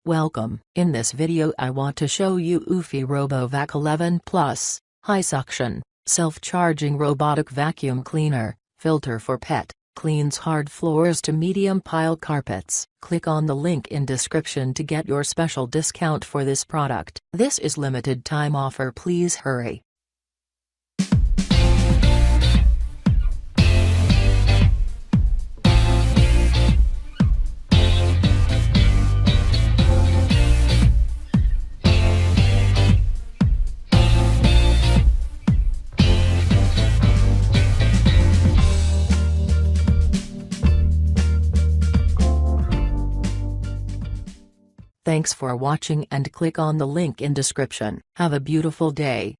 Welcome. In this video I want to show you Eufy RoboVac 11 Plus, high suction, self-charging robotic vacuum cleaner, filter for pet, cleans hard floors to medium pile carpets. Click on the link in description to get your special discount for this product. This is limited time offer, please hurry. Thanks for watching and click on the link in description. Have a beautiful day.